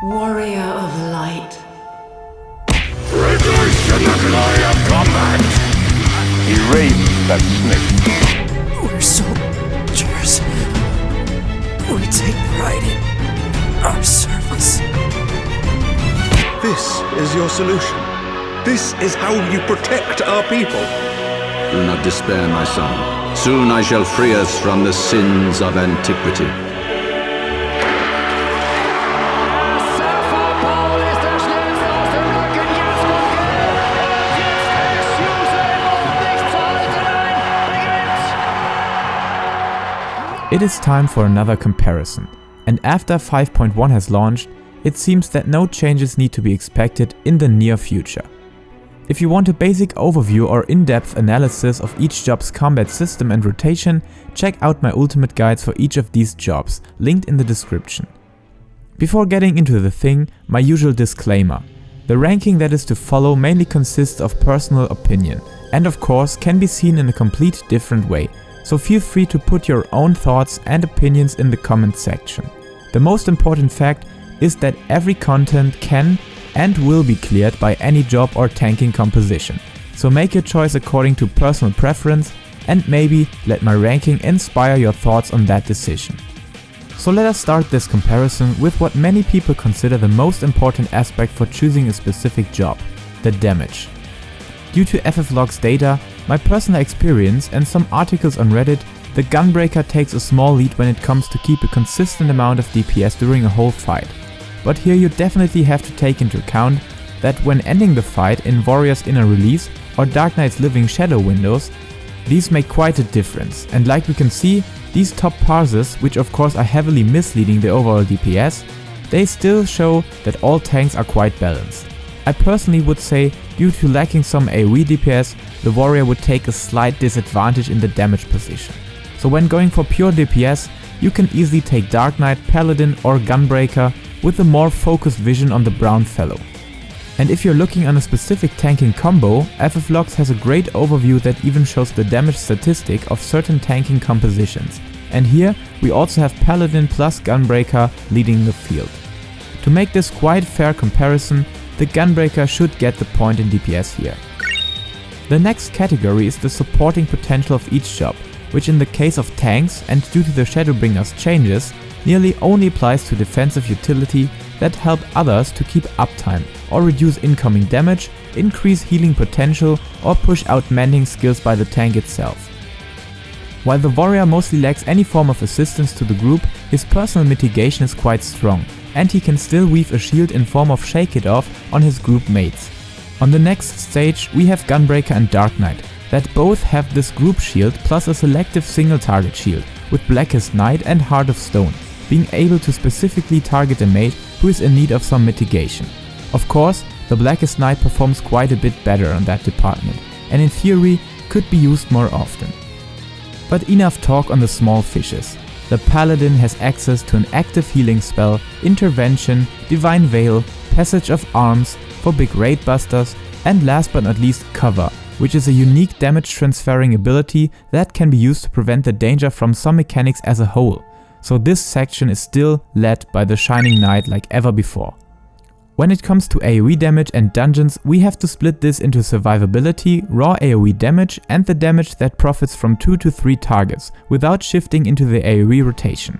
Warrior of light. Rejoice in the glory of combat! He raised that snake. We're soldiers. We take pride in our service. This is your solution. This is how you protect our people. Do not despair, my son. Soon I shall free us from the sins of antiquity. It is time for another comparison, and after 5.1 has launched, it seems that no changes need to be expected in the near future. If you want a basic overview or in-depth analysis of each job's combat system and rotation, check out my ultimate guides for each of these jobs, linked in the description. Before getting into the thing, my usual disclaimer. The ranking that is to follow mainly consists of personal opinion, and of course can be seen in a complete different way. So feel free to put your own thoughts and opinions in the comment section. The most important fact is that every content can and will be cleared by any job or tanking composition. So make your choice according to personal preference and maybe let my ranking inspire your thoughts on that decision. So let us start this comparison with what many people consider the most important aspect for choosing a specific job: the damage. Due to FFLog's data, my personal experience and some articles on Reddit, the Gunbreaker takes a small lead when it comes to keep a consistent amount of DPS during a whole fight. But here you definitely have to take into account that when ending the fight in Warrior's Inner Release or Dark Knight's Living Shadow windows, these make quite a difference, and like we can see, these top parsers, which of course are heavily misleading the overall DPS, they still show that all tanks are quite balanced. I personally would say, due to lacking some AoE DPS, the warrior would take a slight disadvantage in the damage position. So when going for pure DPS, you can easily take Dark Knight, Paladin or Gunbreaker with a more focused vision on the brown fellow. And if you're looking on a specific tanking combo, FFLogs has a great overview that even shows the damage statistic of certain tanking compositions. And here we also have Paladin plus Gunbreaker leading the field. To make this quite fair comparison, the Gunbreaker should get the point in DPS here. The next category is the supporting potential of each job, which in the case of tanks and due to the Shadowbringers changes, nearly only applies to defensive utility that help others to keep uptime or reduce incoming damage, increase healing potential or push out mending skills by the tank itself. While the warrior mostly lacks any form of assistance to the group, his personal mitigation is quite strong, and he can still weave a shield in form of Shake It Off on his group mates. On the next stage we have Gunbreaker and Dark Knight, that both have this group shield plus a selective single target shield, with Blackest Night and Heart of Stone, being able to specifically target a mate who is in need of some mitigation. Of course, the Blackest Night performs quite a bit better on that department, and in theory could be used more often. But enough talk on the small fishes. The Paladin has access to an active healing spell, Intervention, Divine Veil, Passage of Arms for big raid busters, and last but not least Cover, which is a unique damage transferring ability that can be used to prevent the danger from some mechanics as a whole. So this section is still led by the Shining Knight like ever before. When it comes to AoE damage and dungeons, we have to split this into survivability, raw AoE damage and the damage that profits from 2 to 3 targets, without shifting into the AoE rotation.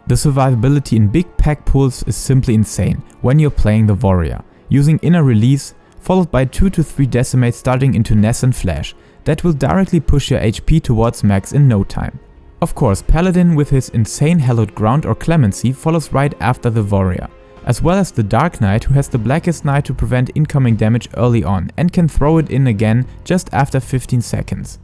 The survivability in big pack pools is simply insane when you're playing the warrior, using Inner Release, followed by 2 to 3 decimates starting into Ness and Flash, that will directly push your HP towards max in no time. Of course, Paladin with his insane Hallowed Ground or Clemency follows right after the warrior, as well as the Dark Knight who has the Blackest Night to prevent incoming damage early on and can throw it in again just after 15 seconds,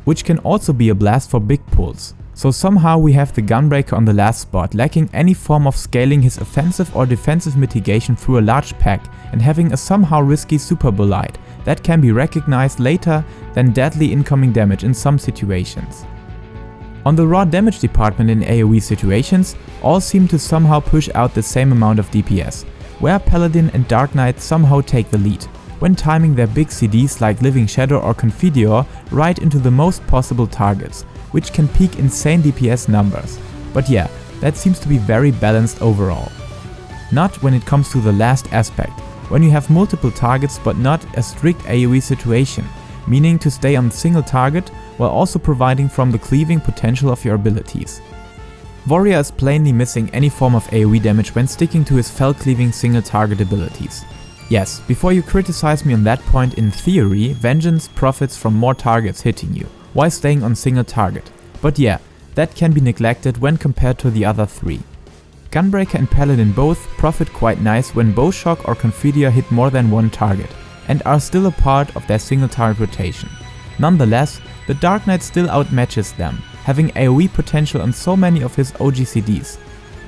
which can also be a blast for big pulls. So somehow we have the Gunbreaker on the last spot, lacking any form of scaling his offensive or defensive mitigation through a large pack and having a somehow risky Super Bolide that can be recognized later than deadly incoming damage in some situations. On the raw damage department in AoE situations, all seem to somehow push out the same amount of DPS, where Paladin and Dark Knight somehow take the lead, when timing their big CDs like Living Shadow or Confiteor right into the most possible targets, which can peak insane DPS numbers. But yeah, that seems to be very balanced overall. not when it comes to the last aspect, when you have multiple targets but not a strict AoE situation, meaning to stay on single target while also providing from the cleaving potential of your abilities. Warrior is plainly missing any form of AoE damage when sticking to his fell cleaving single target abilities. Yes, before you criticize me on that point, in theory, Vengeance profits from more targets hitting you, while staying on single target. But yeah, that can be neglected when compared to the other three. Gunbreaker and Paladin both profit quite nice when Bowshock or Confidia hit more than one target, and are still a part of their single target rotation. Nonetheless, the Dark Knight still outmatches them, having AoE potential on so many of his OGCDs.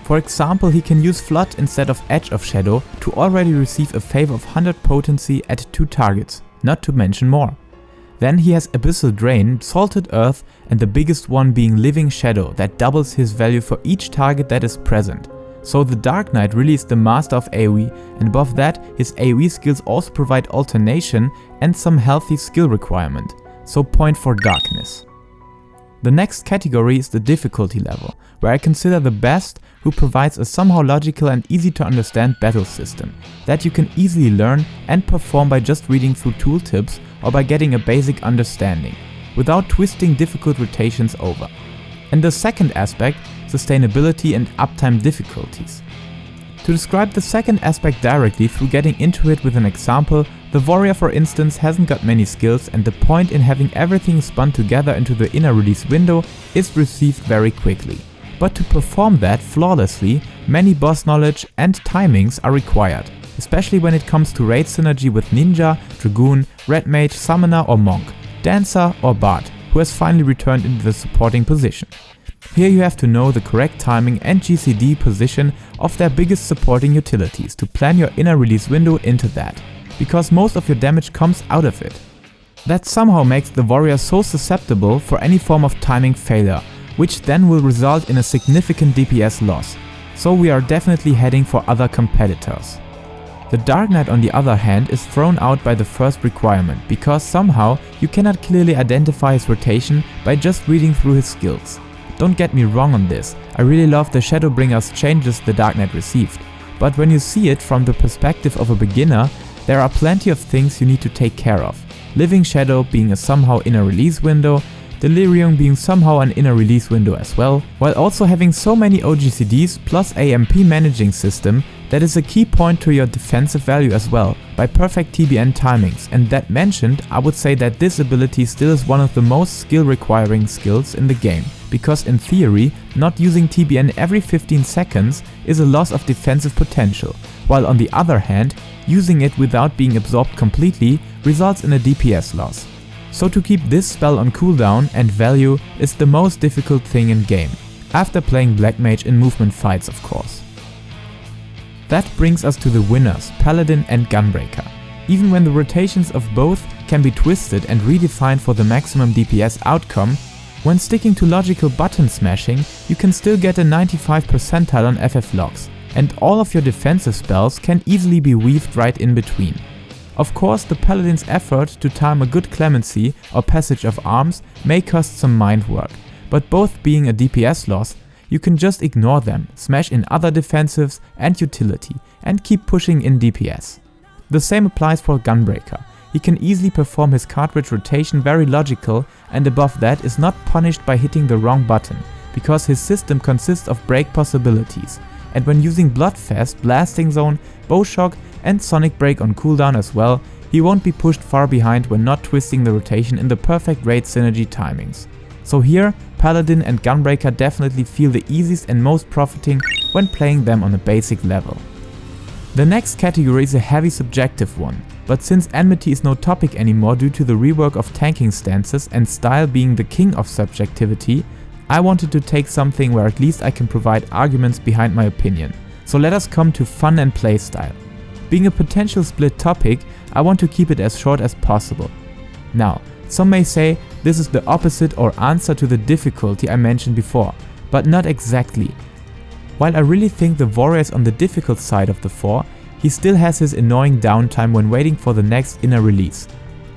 For example, he can use Flood instead of Edge of Shadow to already receive a favor of 100 potency at 2 targets, not to mention more. Then he has Abyssal Drain, Salted Earth, and the biggest one being Living Shadow that doubles his value for each target that is present. So the Dark Knight really is the master of AoE, and above that his AoE skills also provide alternation and some healthy skill requirement, so point for Darkness. The next category is the difficulty level, where I consider the best who provides a somehow logical and easy to understand battle system that you can easily learn and perform by just reading through tooltips or by getting a basic understanding, without twisting difficult rotations over. And the second aspect, sustainability and uptime difficulties. To describe the second aspect directly through getting into it with an example, the Warrior for instance hasn't got many skills, and the point in having everything spun together into the inner release window is received very quickly. But to perform that flawlessly, many boss knowledge and timings are required, especially when it comes to raid synergy with Ninja, Dragoon, Red Mage, Summoner or Monk, Dancer or Bard, who has finally returned into the supporting position. Here you have to know the correct timing and GCD position of their biggest supporting utilities to plan your inner release window into that, because most of your damage comes out of it. That somehow makes the Warrior so susceptible for any form of timing failure, which then will result in a significant DPS loss, so we are definitely heading for other competitors. The Dark Knight on the other hand is thrown out by the first requirement, because somehow you cannot clearly identify his rotation by just reading through his skills. Don't get me wrong on this, I really love the Shadowbringers changes the Dark Knight received, but when you see it from the perspective of a beginner, there are plenty of things you need to take care of. Living Shadow being a somehow inner release window, Delirium being somehow an inner release window as well, while also having so many OGCDs plus AMP managing system that is a key point to your defensive value as well, by perfect TBN timings, and that mentioned, I would say that this ability still is one of the most skill requiring skills in the game, because in theory, not using TBN every 15 seconds is a loss of defensive potential, while on the other hand, using it without being absorbed completely results in a DPS loss. So to keep this spell on cooldown and value is the most difficult thing in game, after playing Black Mage in movement fights of course. That brings us to the winners, Paladin and Gunbreaker. Even when the rotations of both can be twisted and redefined for the maximum DPS outcome, when sticking to logical button smashing, you can still get a 95 percentile on FF logs, and all of your defensive spells can easily be weaved right in between. Of course, the Paladin's effort to time a good clemency or passage of arms may cost some mind work, but both being a DPS loss, you can just ignore them, smash in other defensives and utility, and keep pushing in DPS. The same applies for Gunbreaker. He can easily perform his cartridge rotation very logical, and above that is not punished by hitting the wrong button, because his system consists of break possibilities, and when using Bloodfest, Blasting Zone, Bowshock and Sonic Break on cooldown as well, he won't be pushed far behind when not twisting the rotation in the perfect raid synergy timings. So here, Paladin and Gunbreaker definitely feel the easiest and most profiting when playing them on a basic level. The next category is a heavy subjective one, but since enmity is no topic anymore due to the rework of tanking stances and style being the king of subjectivity, I wanted to take something where at least I can provide arguments behind my opinion. So let us come to fun and playstyle. Being a potential split topic, I want to keep it as short as possible. Now, some may say this is the opposite or answer to the difficulty I mentioned before, but not exactly. While I really think the Warrior is on the difficult side of the four, he still has his annoying downtime when waiting for the next inner release.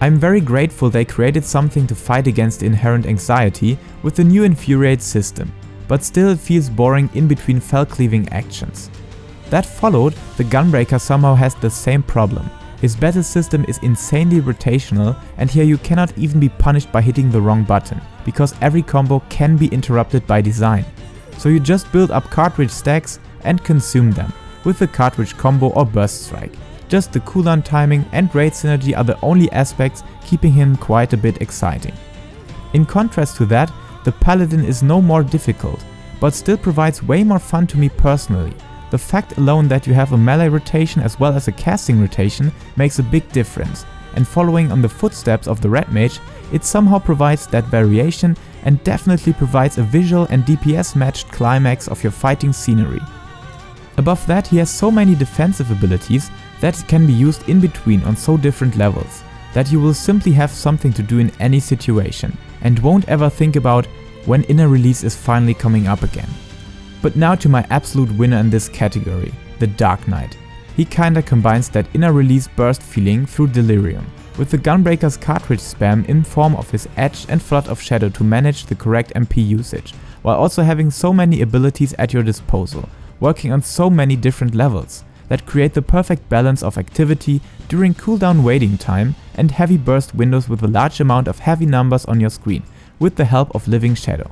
I'm very grateful they created something to fight against the inherent anxiety with the new Infuriate system, but still it feels boring in between fell cleaving actions. That followed, the Gunbreaker somehow has the same problem. His battle system is insanely rotational, and here you cannot even be punished by hitting the wrong button, because every combo can be interrupted by design. So you just build up cartridge stacks and consume them, with the cartridge combo or burst strike. Just the cooldown timing and raid synergy are the only aspects keeping him quite a bit exciting. In contrast to that, the Paladin is no more difficult, but still provides way more fun to me personally. The fact alone that you have a melee rotation as well as a casting rotation makes a big difference, and following on the footsteps of the Red Mage, it somehow provides that variation and definitely provides a visual and DPS matched climax of your fighting scenery. Above that, he has so many defensive abilities that can be used in between on so different levels, that you will simply have something to do in any situation, and won't ever think about when inner release is finally coming up again. But now to my absolute winner in this category, the Dark Knight. He kinda combines that inner release burst feeling through Delirium, with the Gunbreaker's cartridge spam in form of his Edge and Flood of Shadow to manage the correct MP usage, while also having so many abilities at your disposal, working on so many different levels, that create the perfect balance of activity during cooldown waiting time and heavy burst windows with a large amount of heavy numbers on your screen, with the help of Living Shadow.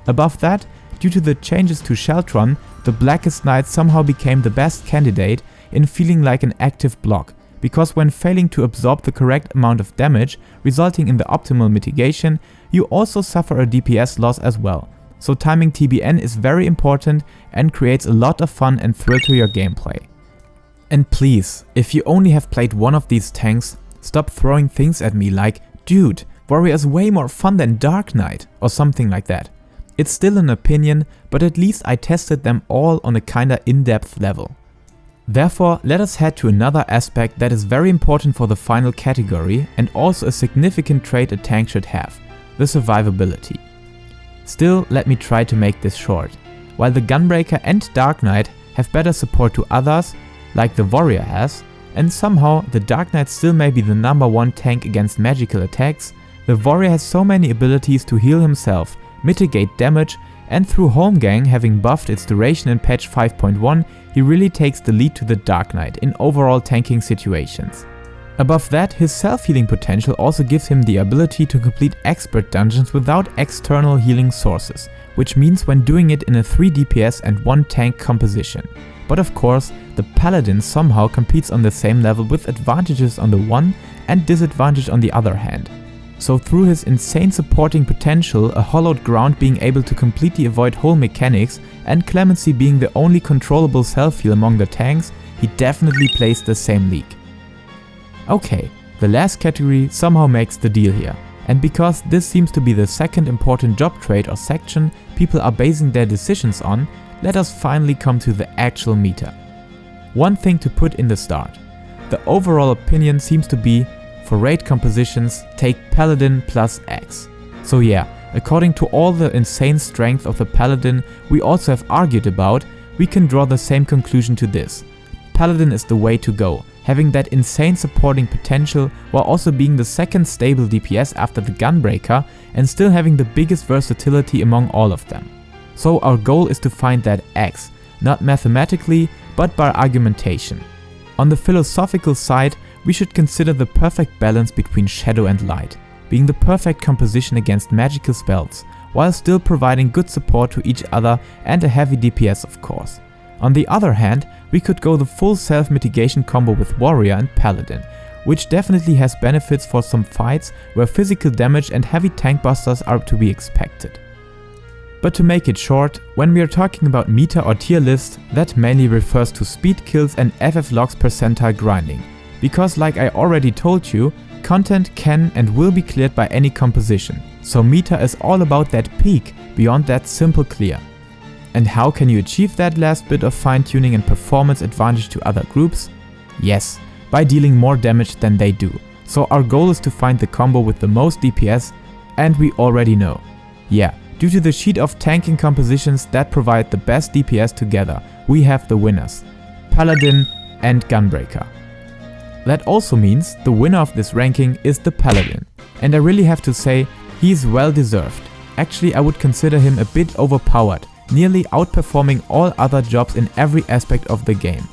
Above that, due to the changes to Sheltron, the Blackest Knight somehow became the best candidate in feeling like an active block, because when failing to absorb the correct amount of damage, resulting in the optimal mitigation, you also suffer a DPS loss as well. So timing TBN is very important and creates a lot of fun and thrill to your gameplay. And please, if you only have played one of these tanks, stop throwing things at me like, dude, Warrior is way more fun than Dark Knight, or something like that. It's still an opinion, but at least I tested them all on a kinda in-depth level. Therefore, let us head to another aspect that is very important for the final category and also a significant trait a tank should have, the survivability. Still, let me try to make this short. While the Gunbreaker and Dark Knight have better support to others, like the Warrior has, and somehow the Dark Knight still may be the #1 tank against magical attacks, the Warrior has so many abilities to heal himself, mitigate damage, and through Holmgang having buffed its duration in patch 5.1, he really takes the lead to the Dark Knight in overall tanking situations. Above that, his self-healing potential also gives him the ability to complete expert dungeons without external healing sources, which means when doing it in a 3 DPS and 1 tank composition. But of course, the Paladin somehow competes on the same level with advantages on the one and disadvantage on the other hand. So through his insane supporting potential, a hollowed ground being able to completely avoid whole mechanics, and clemency being the only controllable self-heal among the tanks, he definitely plays the same league. Okay, the last category somehow makes the deal here, and because this seems to be the second important job trait or section people are basing their decisions on, let us finally come to the actual meta. One thing to put in the start. The overall opinion seems to be, for raid compositions, take Paladin plus X. So yeah, according to all the insane strength of the Paladin we also have argued about, we can draw the same conclusion to this. Paladin is the way to go, having that insane supporting potential while also being the second stable DPS after the Gunbreaker and still having the biggest versatility among all of them. So our goal is to find that X, not mathematically, but by argumentation. On the philosophical side, we should consider the perfect balance between shadow and light, being the perfect composition against magical spells, while still providing good support to each other and a heavy DPS of course. On the other hand, we could go the full self-mitigation combo with Warrior and Paladin, which definitely has benefits for some fights where physical damage and heavy tank busters are to be expected. But to make it short, when we are talking about meta or tier list, that mainly refers to speed kills and FF logs percentile grinding. Because like I already told you, content can and will be cleared by any composition, so meta is all about that peak beyond that simple clear. And how can you achieve that last bit of fine-tuning and performance advantage to other groups? Yes, by dealing more damage than they do. So our goal is to find the combo with the most DPS, and we already know. Yeah, due to the sheet of tanking compositions that provide the best DPS together, we have the winners, Paladin and Gunbreaker. That also means the winner of this ranking is the Paladin, and I really have to say, he is well deserved. Actually, I would consider him a bit overpowered, nearly outperforming all other jobs in every aspect of the game.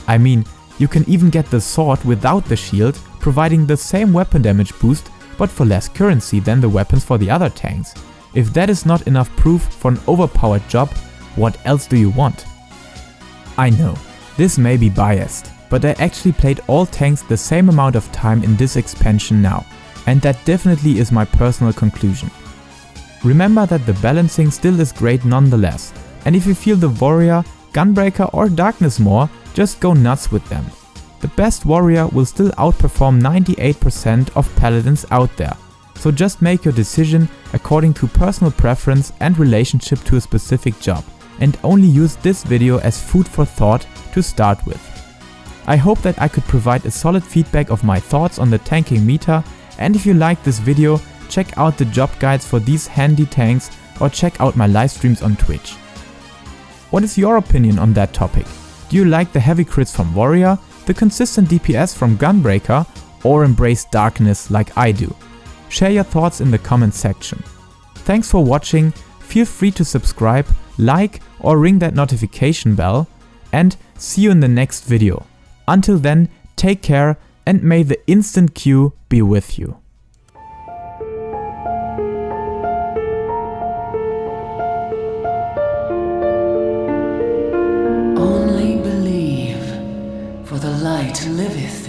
I mean, you can even get the sword without the shield, providing the same weapon damage boost but for less currency than the weapons for the other tanks. If that is not enough proof for an overpowered job, what else do you want? I know, this may be biased, but I actually played all tanks the same amount of time in this expansion now, and that definitely is my personal conclusion. Remember that the balancing still is great nonetheless, and if you feel the warrior, gunbreaker or darkness more, just go nuts with them. The best warrior will still outperform 98% of paladins out there, so just make your decision according to personal preference and relationship to a specific job, and only use this video as food for thought to start with. I hope that I could provide a solid feedback of my thoughts on the tanking meta, and if you liked this video, check out the job guides for these handy tanks or check out my live streams on Twitch. What is your opinion on that topic? Do you like the heavy crits from warrior, the consistent DPS from gunbreaker, or embrace darkness like I do? Share your thoughts in the comment section. Thanks for watching, feel free to subscribe, like or ring that notification bell, and see you in the next video. Until then, take care and may the instant queue be with you. Only believe, for the light liveth